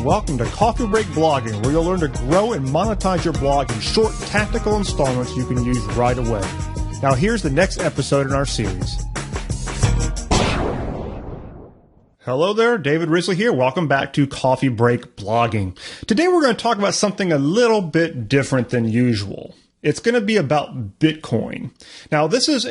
welcome to Coffee Break Blogging, where you'll learn to grow and monetize your blog in short, tactical installments you can use right away. Now here's the next episode in our series. Hello there, David Risley here. Welcome back to Coffee Break Blogging. Today we're going to talk about something a little bit different than usual. It's going to be about Bitcoin. Now, this is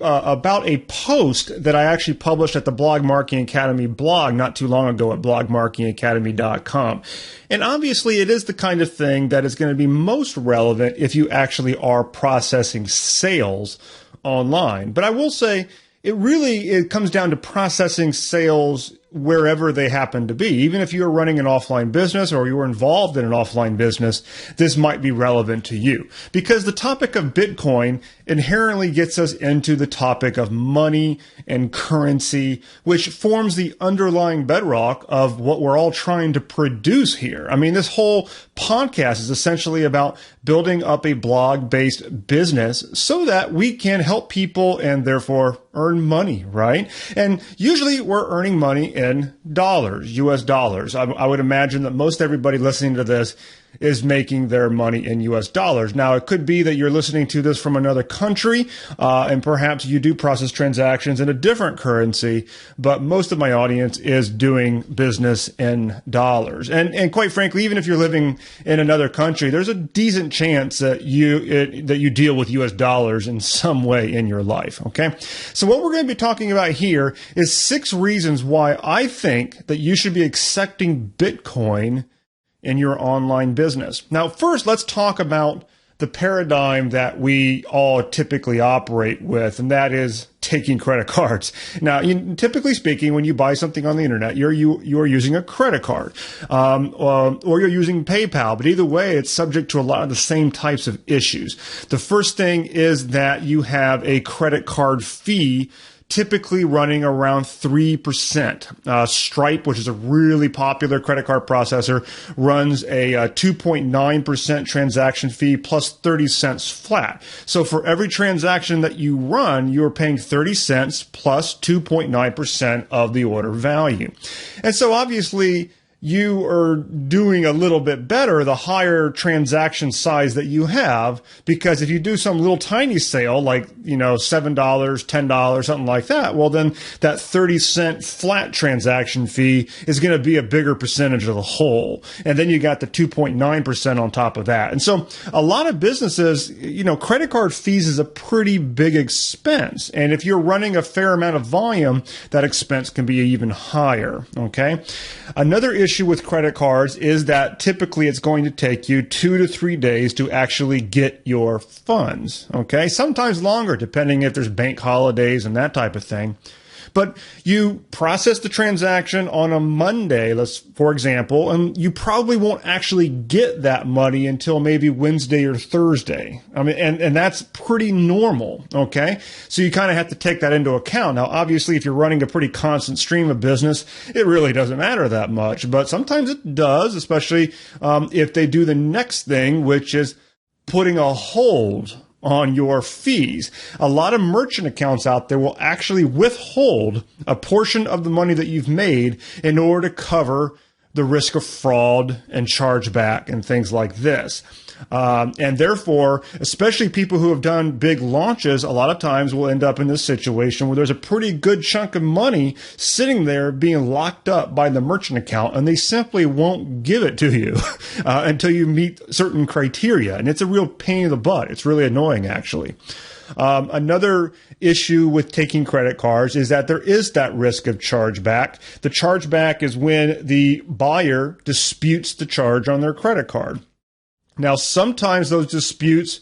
about a post that I actually published at the Blog Marketing Academy blog not too long ago at blogmarketingacademy.com. And obviously, it is the kind of thing that is going to be most relevant if you actually are processing sales online. But I will say, it comes down to processing sales wherever they happen to be. Even if you're running an offline business or you're involved in an offline business, this might be relevant to you. Because the topic of Bitcoin inherently gets us into the topic of money and currency, which forms the underlying bedrock of what we're all trying to produce here. I mean, this whole podcast is essentially about building up a blog-based business so that we can help people and therefore earn money, right? And usually we're earning money in dollars, US dollars. I would imagine that most everybody listening to this is making their money in US dollars. Now, it could be that you're listening to this from another country, and perhaps you do process transactions in a different currency, but most of my audience is doing business in dollars. And quite frankly, even if you're living in another country, there's a decent chance that you deal with US dollars in some way in your life, okay? So what we're going to be talking about here is 6 reasons why I think that you should be accepting Bitcoin in your online business. Now, first, let's talk about the paradigm that we all typically operate with, and that is taking credit cards. Now, typically speaking, when you buy something on the internet, you are using a credit card, or you're using PayPal. But either way, it's subject to a lot of the same types of issues. The first thing is that you have a credit card fee typically running around 3%. Stripe, which is a really popular credit card processor, runs a 2.9% transaction fee plus 30 cents flat. So for every transaction that you run, you're paying 30 cents plus 2.9% of the order value. And so obviously, you are doing a little bit better the higher transaction size that you have, because if you do some little tiny sale like, $7, $10, something like that, well, then that 30 cent flat transaction fee is going to be a bigger percentage of the whole. And then you got the 2.9% on top of that. And so a lot of businesses, credit card fees is a pretty big expense. And if you're running a fair amount of volume, that expense can be even higher. Okay. Another issue with credit cards is that typically it's going to take you 2 to 3 days to actually get your funds. Okay, sometimes longer depending if there's bank holidays and that type of thing. But you process the transaction on a Monday, for example, and you probably won't actually get that money until maybe Wednesday or Thursday. I mean, and that's pretty normal, okay? So you kind of have to take that into account. Now, obviously, if you're running a pretty constant stream of business, it really doesn't matter that much. But sometimes it does, especially if they do the next thing, which is putting a hold on your fees. A lot of merchant accounts out there will actually withhold a portion of the money that you've made in order to cover the risk of fraud and chargeback and things like this. And therefore, especially people who have done big launches, a lot of times will end up in this situation where there's a pretty good chunk of money sitting there being locked up by the merchant account, and they simply won't give it to you until you meet certain criteria. And it's a real pain in the butt. It's really annoying, actually. Another issue with taking credit cards is that there is that risk of chargeback. The chargeback is when the buyer disputes the charge on their credit card. Now, sometimes those disputes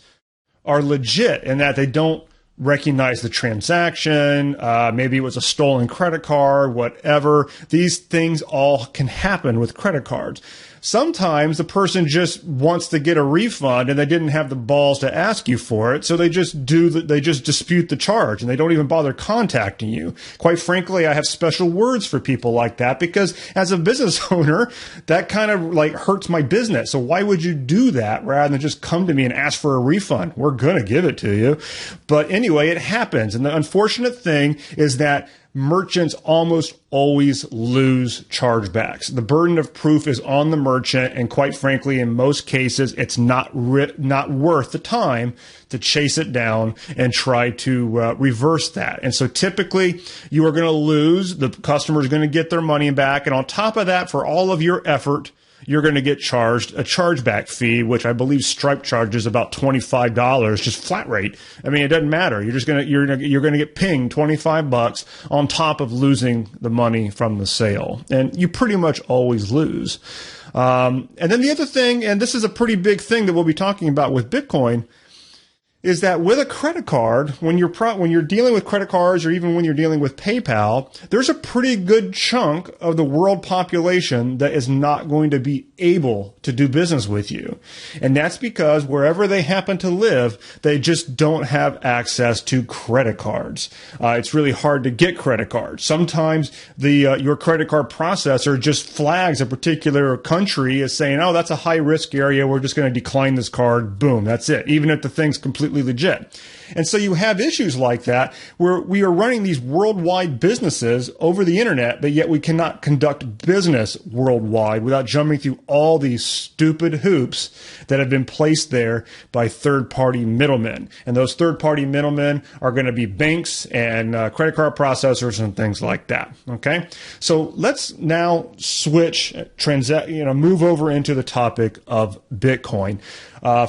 are legit in that they don't recognize the transaction. Maybe it was a stolen credit card, whatever. These things all can happen with credit cards. Sometimes the person just wants to get a refund and they didn't have the balls to ask you for it. So they just dispute the charge and they don't even bother contacting you. Quite frankly, I have special words for people like that because as a business owner, that kind of like hurts my business. So why would you do that rather than just come to me and ask for a refund? We're going to give it to you. But anyway, it happens. And the unfortunate thing is that merchants almost always lose chargebacks. The burden of proof is on the merchant, and quite frankly, in most cases, it's not worth the time to chase it down and try to reverse that. And so typically, you are going to lose. The customer is going to get their money back. And on top of that, for all of your effort, you're going to get charged a chargeback fee, which I believe Stripe charges about $25, just flat rate. I mean, it doesn't matter. You're going to get pinged $25 on top of losing the money from the sale, and you pretty much always lose. And then the other thing, and this is a pretty big thing that we'll be talking about with Bitcoin, is that with a credit card, when you're dealing with credit cards, or even when you're dealing with PayPal, there's a pretty good chunk of the world population that is not going to be able to do business with you. And that's because wherever they happen to live, they just don't have access to credit cards. It's really hard to get credit cards. Sometimes your credit card processor just flags a particular country as saying, oh, that's a high risk area. We're just going to decline this card. Boom. That's it. Even if the thing's completely legit. And so you have issues like that where we are running these worldwide businesses over the internet, but yet we cannot conduct business worldwide without jumping through all these stupid hoops that have been placed there by third-party middlemen. And those third-party middlemen are going to be banks and credit card processors and things like that. Okay? So let's now move over into the topic of Bitcoin.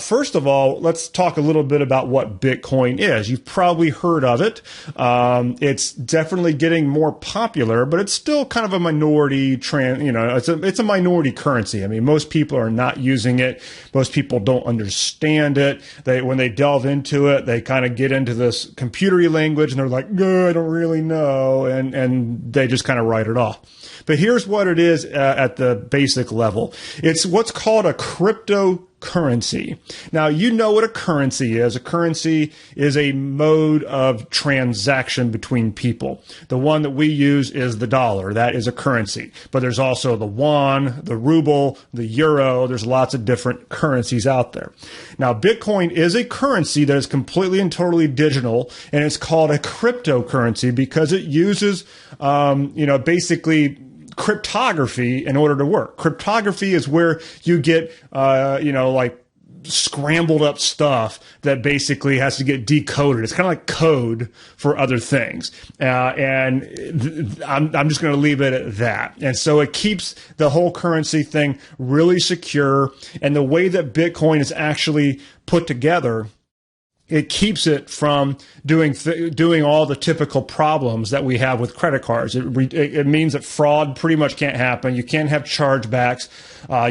First of all, let's talk a little bit about what Bitcoin is. You've probably heard of it. It's definitely getting more popular, but it's still kind of a minority it's a minority currency. I mean, most people are not using it. Most people don't understand it. When they delve into it, they kind of get into this computery language and they're like, I don't really know. And they just kind of write it off. But here's what it is at the basic level. It's what's called a cryptocurrency. Now, you know what a currency is. A currency is a mode of transaction between people. The one that we use is the dollar. That is a currency. But there's also the yuan, the ruble, the euro. There's lots of different currencies out there. Now, Bitcoin is a currency that is completely and totally digital, and it's called a cryptocurrency because it uses, basically cryptography in order to work. Cryptography is where you get, scrambled up stuff that basically has to get decoded. It's kind of like code for other things. I'm just going to leave it at that. And so it keeps the whole currency thing really secure. And the way that Bitcoin is actually put together, it keeps it from doing all the typical problems that we have with credit cards. It means that fraud pretty much can't happen. You can't have chargebacks.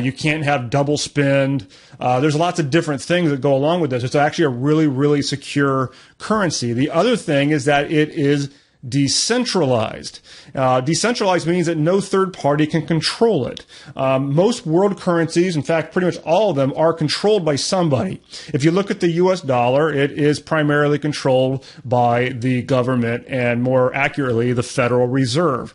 You can't have double spend. There's lots of different things that go along with this. It's actually a really, really secure currency. The other thing is that it is decentralized. Decentralized means that no third party can control it. Most world currencies, in fact, pretty much all of them, are controlled by somebody. If you look at the US dollar, it is primarily controlled by the government and, more accurately, the Federal Reserve,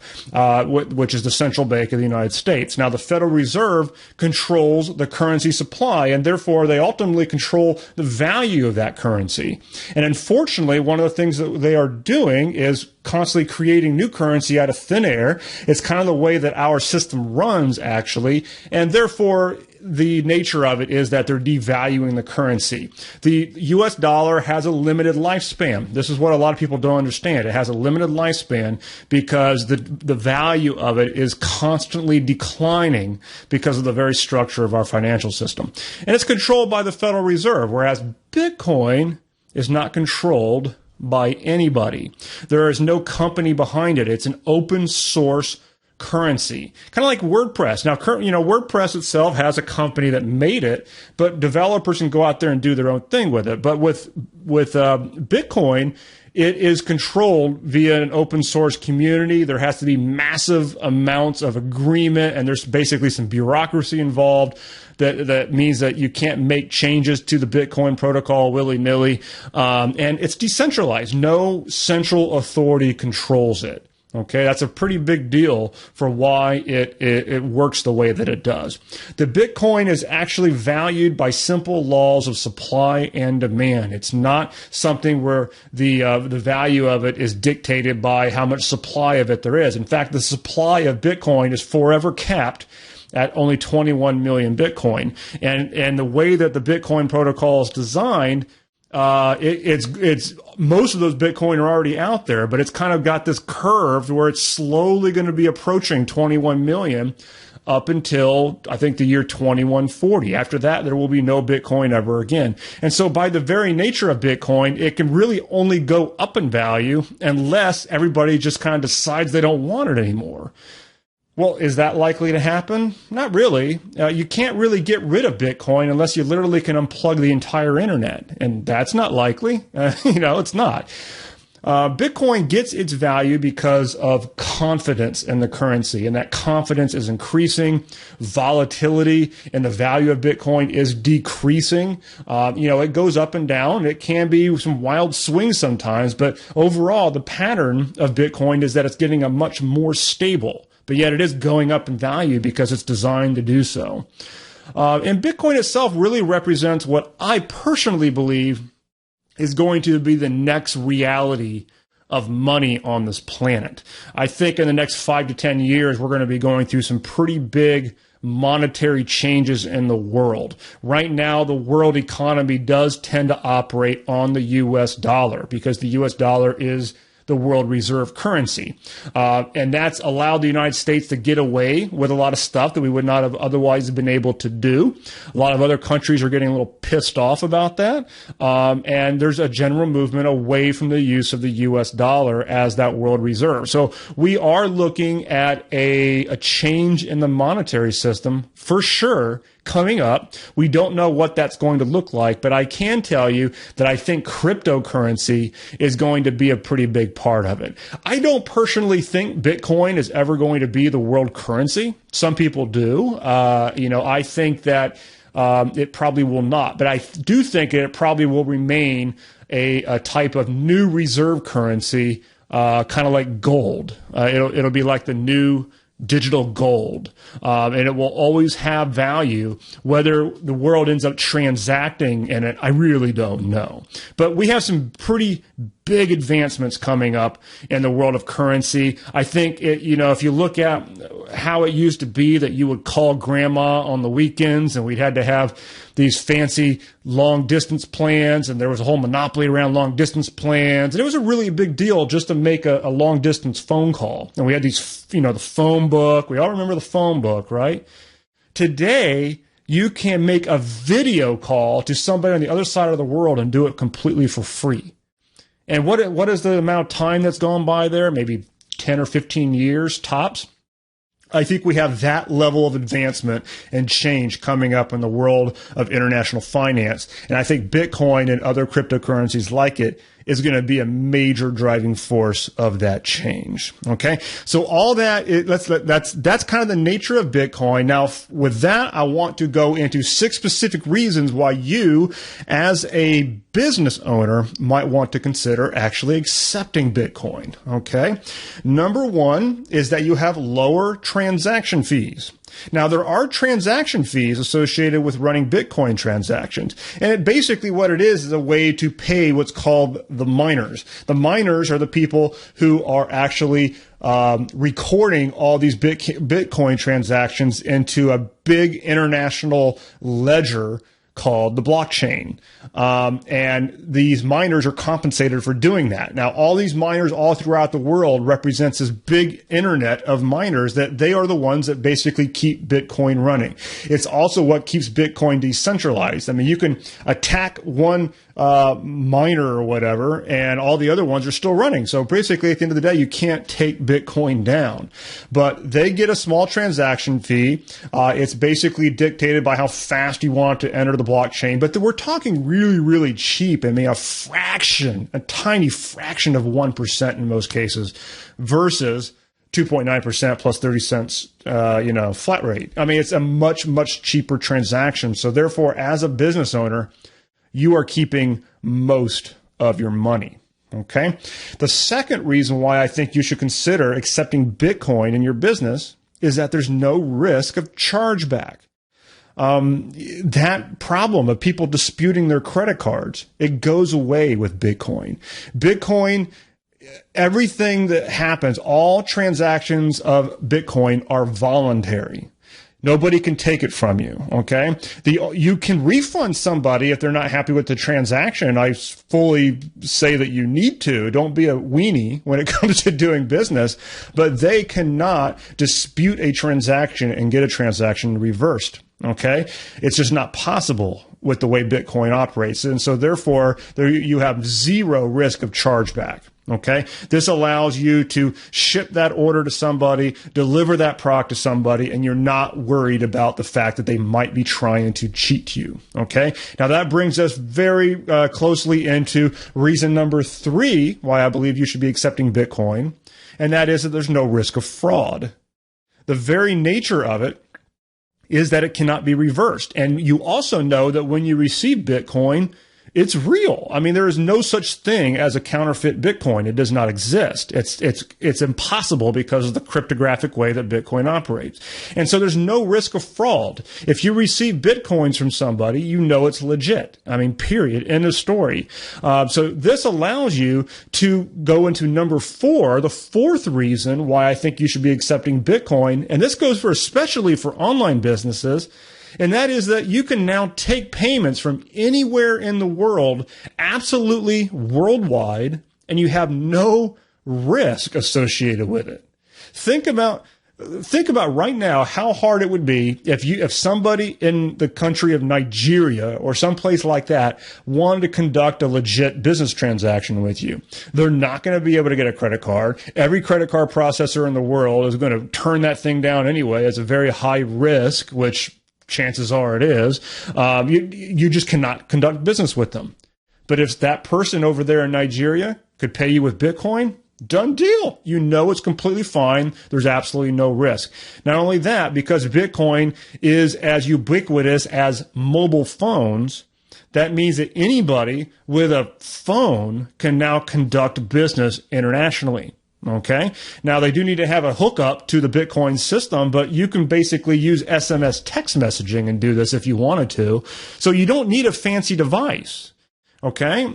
which is the central bank of the United States. Now, the Federal Reserve controls the currency supply, and therefore they ultimately control the value of that currency. And unfortunately, one of the things that they are doing is constantly creating new currency out of thin air. It's kind of the way that our system runs, actually, and therefore the nature of it is that they're devaluing the currency. The US dollar has a limited lifespan. This is what a lot of people don't understand. It has a limited lifespan because the value of it is constantly declining because of the very structure of our financial system. And it's controlled by the Federal Reserve, whereas Bitcoin is not controlled by anybody. There is no company behind it. It's an open source currency, kind of like WordPress. Now, WordPress itself has a company that made it, but developers can go out there and do their own thing with it. But with Bitcoin, it is controlled via an open source community. There has to be massive amounts of agreement, and there's basically some bureaucracy involved. That means that you can't make changes to the Bitcoin protocol willy-nilly. And it's decentralized. No central authority controls it. Okay, that's a pretty big deal for why it works the way that it does. The Bitcoin is actually valued by simple laws of supply and demand. It's not something where the value of it is dictated by how much supply of it there is. In fact, the supply of Bitcoin is forever capped at only 21 million Bitcoin. And the way that the Bitcoin protocol is designed, it's most of those Bitcoin are already out there, but it's kind of got this curve where it's slowly going to be approaching 21 million up until I think the year 2140. After that, there will be no Bitcoin ever again. And so by the very nature of Bitcoin, it can really only go up in value unless everybody just kind of decides they don't want it anymore. Well, is that likely to happen? Not really. You can't really get rid of Bitcoin unless you literally can unplug the entire internet. And that's not likely. It's not. Bitcoin gets its value because of confidence in the currency, and that confidence is increasing. Volatility in the value of Bitcoin is decreasing. It goes up and down. It can be some wild swings sometimes, but overall, the pattern of Bitcoin is that it's getting a much more stable. But yet it is going up in value because it's designed to do so. And Bitcoin itself really represents what I personally believe is going to be the next reality of money on this planet. I think in the next 5 to 10 years, we're going to be going through some pretty big monetary changes in the world. Right now, the world economy does tend to operate on the US dollar because the US dollar is the world reserve currency. And that's allowed the United States to get away with a lot of stuff that we would not have otherwise been able to do. A lot of other countries are getting a little pissed off about that. And there's a general movement away from the use of the US dollar as that world reserve. So we are looking at a change in the monetary system for sure coming up. We don't know what that's going to look like, but I can tell you that I think cryptocurrency is going to be a pretty big part of it. I don't personally think Bitcoin is ever going to be the world currency. Some people do. I think that it probably will not, but I do think it probably will remain a type of new reserve currency, kind of like gold. It'll be like the new digital gold, and it will always have value. Whether the world ends up transacting in it, I really don't know. But we have some pretty big advancements coming up in the world of currency. I think if you look at how it used to be that you would call grandma on the weekends and we'd had to have these fancy long distance plans, and there was a whole monopoly around long distance plans. And it was a really big deal just to make a long distance phone call. And we had these, the phone book. We all remember the phone book, right? Today, you can make a video call to somebody on the other side of the world and do it completely for free. And what is the amount of time that's gone by there? Maybe 10 or 15 years tops. I think we have that level of advancement and change coming up in the world of international finance. And I think Bitcoin and other cryptocurrencies like it is going to be a major driving force of that change. Okay. So all that, that's kind of the nature of Bitcoin. Now, with that, I want to go into 6 specific reasons why you, as a business owner, might want to consider actually accepting Bitcoin. Okay. Number 1 is that you have lower transaction fees. Now, there are transaction fees associated with running Bitcoin transactions. And basically what it is a way to pay what's called the miners. The miners are the people who are actually recording all these Bitcoin transactions into a big international ledger called the blockchain. And these miners are compensated for doing that. Now, all these miners all throughout the world represents this big internet of miners that they are the ones that basically keep Bitcoin running. It's also what keeps Bitcoin decentralized. I mean, you can attack one miner or whatever, and all the other ones are still running. So basically, at the end of the day, you can't take Bitcoin down. But they get a small transaction fee. It's basically dictated by how fast you want to enter the blockchain. But we're talking really, really cheap. I mean, a tiny fraction of 1% in most cases versus 2.9% plus 30 cents, flat rate. I mean, it's a much, much cheaper transaction. So therefore, as a business owner, you are keeping most of your money. Okay. The second reason why I think you should consider accepting Bitcoin in your business is that there's no risk of chargeback. That problem of people disputing their credit cards, it goes away with Bitcoin. Bitcoin, everything that happens, all transactions of Bitcoin are voluntary. Nobody can take it from you, okay? You can refund somebody if they're not happy with the transaction. I fully say that you need to. Don't be a weenie when it comes to doing business, but they cannot dispute a transaction and get a transaction reversed, okay? It's just not possible with the way Bitcoin operates. And so therefore, you have zero risk of chargeback. Okay. This allows you to ship that order to somebody, deliver that product to somebody, and you're not worried about the fact that they might be trying to cheat you. Okay. Now that brings us very closely into reason number 3 why I believe you should be accepting Bitcoin. And that is that there's no risk of fraud. The very nature of it is that it cannot be reversed. And you also know that when you receive Bitcoin, it's real. I mean, there is no such thing as a counterfeit Bitcoin. It does not exist. It's impossible because of the cryptographic way that Bitcoin operates. And so there's no risk of fraud. If you receive Bitcoins from somebody, you know it's legit. I mean, period. End of story. So this allows you to go into number 4, the fourth reason why I think you should be accepting Bitcoin. And this goes for especially for online businesses. And that is that you can now take payments from anywhere in the world, absolutely worldwide, and you have no risk associated with it. Think about right now how hard it would be if somebody in the country of Nigeria or someplace like that wanted to conduct a legit business transaction with you. They're not going to be able to get a credit card. Every credit card processor in the world is going to turn that thing down anyway. It's a very high risk, which chances are it is. You just cannot conduct business with them. But if that person over there in Nigeria could pay you with Bitcoin, done deal. You know it's completely fine. There's absolutely no risk. Not only that, because Bitcoin is as ubiquitous as mobile phones, that means that anybody with a phone can now conduct business internationally. Okay. Now they do need to have a hookup to the Bitcoin system, but you can basically use SMS text messaging and do this if you wanted to. So you don't need a fancy device. Okay.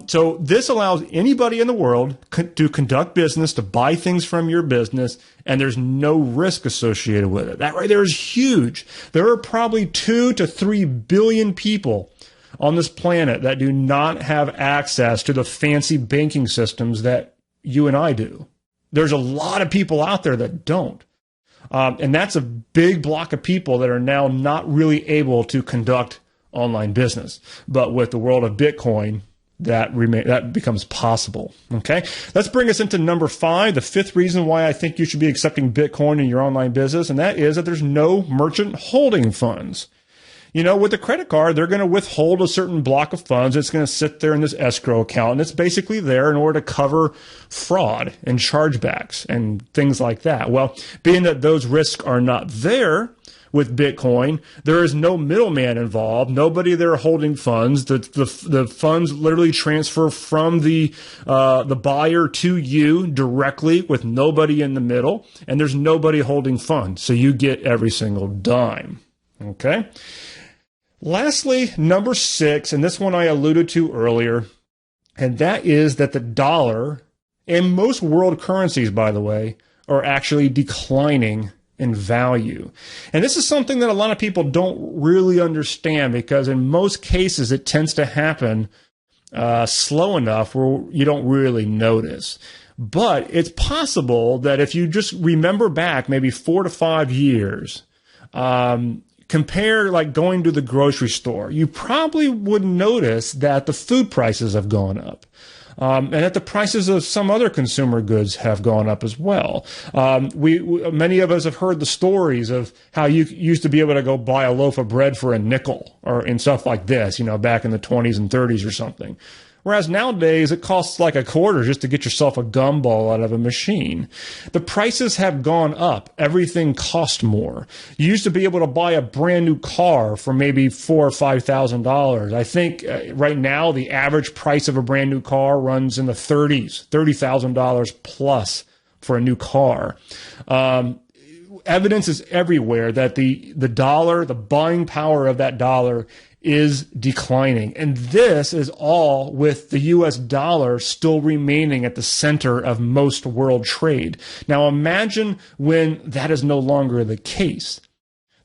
So this allows anybody in the world to conduct business, to buy things from your business, and there's no risk associated with it. That right there is huge. There are probably 2 to 3 billion people on this planet that do not have access to the fancy banking systems that you and I do. There's a lot of people out there that don't. And that's a big block of people that are now not really able to conduct online business. But with the world of Bitcoin, that becomes possible. Okay. Let's bring us into number 5, the 5th reason why I think you should be accepting Bitcoin in your online business. And that is that there's no merchant holding funds. You know, with a credit card, they're going to withhold a certain block of funds. It's going to sit there in this escrow account, and it's basically there in order to cover fraud and chargebacks and things like that. Well, being that those risks are not there with Bitcoin, there is no middleman involved, nobody there holding funds. The funds literally transfer from the buyer to you directly with nobody in the middle, and there's nobody holding funds. So you get every single dime. Okay. Lastly, number 6, and this one I alluded to earlier, and that is that the dollar, and most world currencies, by the way, are actually declining in value. And this is something that a lot of people don't really understand, because in most cases it tends to happen slow enough where you don't really notice. But it's possible that if you just remember back maybe 4 to 5 years, compare like going to the grocery store, you probably would notice that the food prices have gone up. And that the prices of some other consumer goods have gone up as well. Many of us have heard the stories of how you used to be able to go buy a loaf of bread for a nickel or and stuff like this, you know, back in the 20s and 30s or something. Whereas nowadays, it costs like a quarter just to get yourself a gumball out of a machine. The prices have gone up. Everything costs more. You used to be able to buy a brand new car for maybe $4,000 or $5,000. I think right now the average price of a brand new car runs in the 30s, $30,000 plus for a new car. Evidence is everywhere that the dollar, the buying power of that dollar is declining. And this is all with the US dollar still remaining at the center of most world trade. Now imagine when that is no longer the case.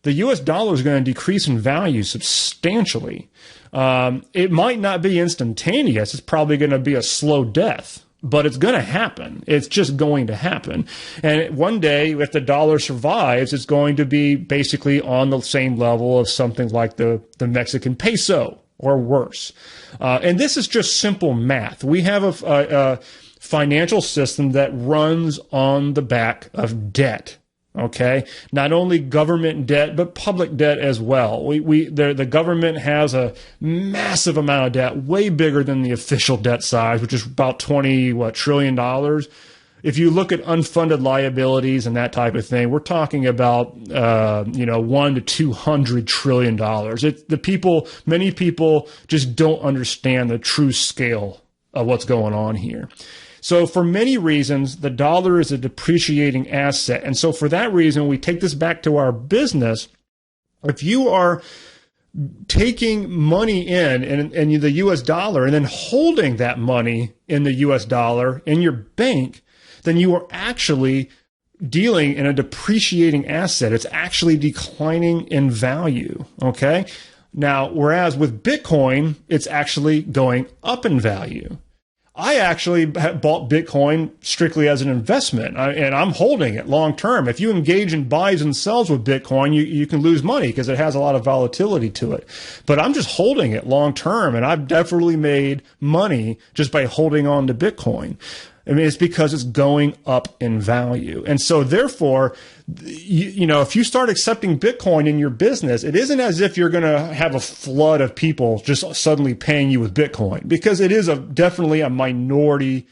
The US dollar is going to decrease in value substantially. It might not be instantaneous. It's probably going to be a slow death. But it's going to happen. It's just going to happen. And one day, if the dollar survives, it's going to be basically on the same level of something like the Mexican peso or worse. And this is just simple math. We have a financial system that runs on the back of debt. Okay, not only government debt, but public debt as well. The government has a massive amount of debt, way bigger than the official debt size, which is about $20 trillion. If you look at unfunded liabilities and that type of thing, we're talking about $100 to $200 trillion. Many people just don't understand the true scale of what's going on here. So for many reasons, the dollar is a depreciating asset. And so for that reason, we take this back to our business. If you are taking money in the US dollar and then holding that money in the US dollar in your bank, then you are actually dealing in a depreciating asset. It's actually declining in value. Okay. Now, whereas with Bitcoin, it's actually going up in value. I actually bought Bitcoin strictly as an investment, and I'm holding it long term. If you engage in buys and sells with Bitcoin, you can lose money because it has a lot of volatility to it. But I'm just holding it long term, and I've definitely made money just by holding on to Bitcoin. I mean, it's because it's going up in value. And so therefore, if you start accepting Bitcoin in your business, it isn't as if you're going to have a flood of people just suddenly paying you with Bitcoin, because it is definitely a minority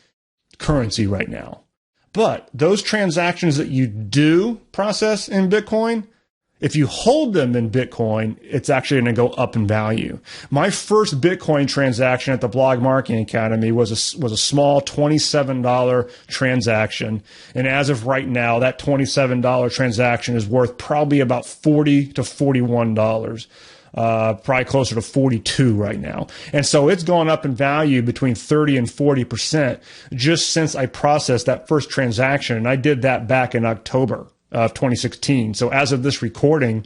currency right now. But those transactions that you do process in Bitcoin, if you hold them in Bitcoin, it's actually going to go up in value. My first Bitcoin transaction at the Blog Marketing Academy was a small $27 transaction. And as of right now, that $27 transaction is worth probably about $40 to $41. Probably closer to 42 right now. And so it's gone up in value between 30 and 40% just since I processed that first transaction. And I did that back in October of 2016. So as of this recording,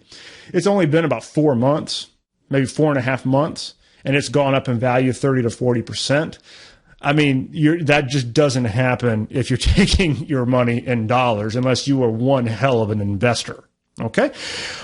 it's only been about 4 months, maybe 4.5 months, and it's gone up in value 30 to 40%. I mean, that just doesn't happen if you're taking your money in dollars unless you are one hell of an investor. Okay.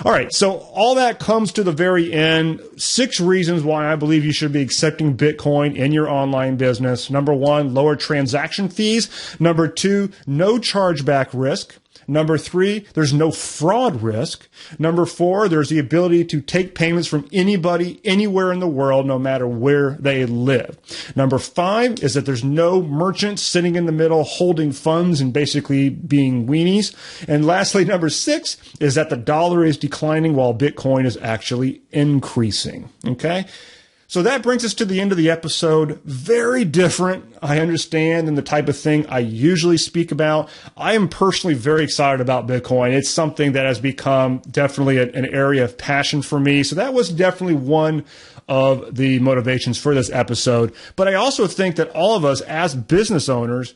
All right. So all that comes to the very end. 6 reasons why I believe you should be accepting Bitcoin in your online business. Number 1, lower transaction fees. Number 2, no chargeback risk. Number 3, there's no fraud risk. Number 4, there's the ability to take payments from anybody, anywhere in the world, no matter where they live. Number 5 is that there's no merchant sitting in the middle holding funds and basically being weenies. And lastly, number 6 is that the dollar is declining while Bitcoin is actually increasing. Okay? So that brings us to the end of the episode. Very different, I understand, than the type of thing I usually speak about. I am personally very excited about Bitcoin. It's something that has become definitely an area of passion for me. So that was definitely one of the motivations for this episode. But I also think that all of us as business owners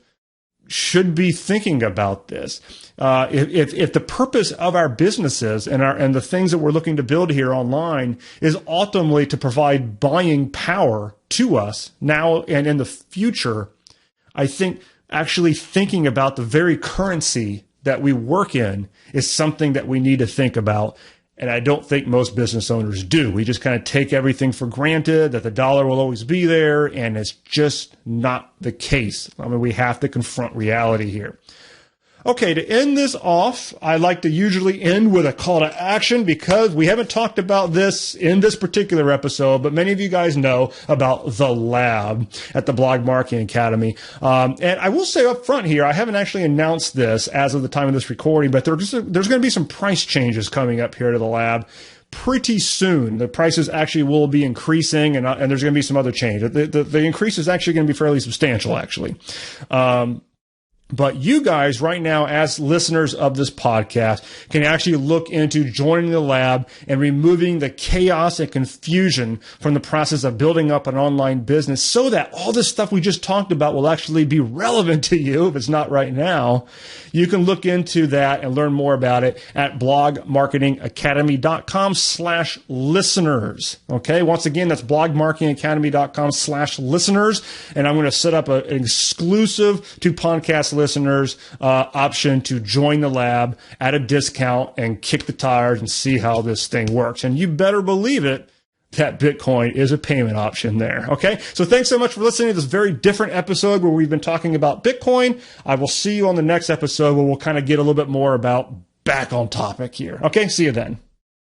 should be thinking about this. If the purpose of our businesses and the things that we're looking to build here online is ultimately to provide buying power to us now and in the future, I think actually thinking about the very currency that we work in is something that we need to think about. And I don't think most business owners do. We just kind of take everything for granted, that the dollar will always be there, and it's just not the case. I mean, we have to confront reality here. Okay, to end this off, I like to usually end with a call to action because we haven't talked about this in this particular episode, but many of you guys know about the lab at the Blog Marketing Academy. And I will say up front here, I haven't actually announced this as of the time of this recording, but there's going to be some price changes coming up here to the lab pretty soon. The prices actually will be increasing, and there's going to be some other change. The increase is actually going to be fairly substantial, actually. But you guys right now, as listeners of this podcast, can actually look into joining the lab and removing the chaos and confusion from the process of building up an online business so that all this stuff we just talked about will actually be relevant to you if it's not right now. You can look into that and learn more about it at blogmarketingacademy.com/listeners. Okay. Once again, that's blogmarketingacademy.com/listeners. And I'm going to set up an exclusive to podcast listeners option to join the lab at a discount and kick the tires and see how this thing works. And you better believe it, that Bitcoin is a payment option there. Okay. So thanks so much for listening to this very different episode where we've been talking about Bitcoin. I will see you on the next episode where we'll kind of get a little bit more about back on topic here. Okay. See you then.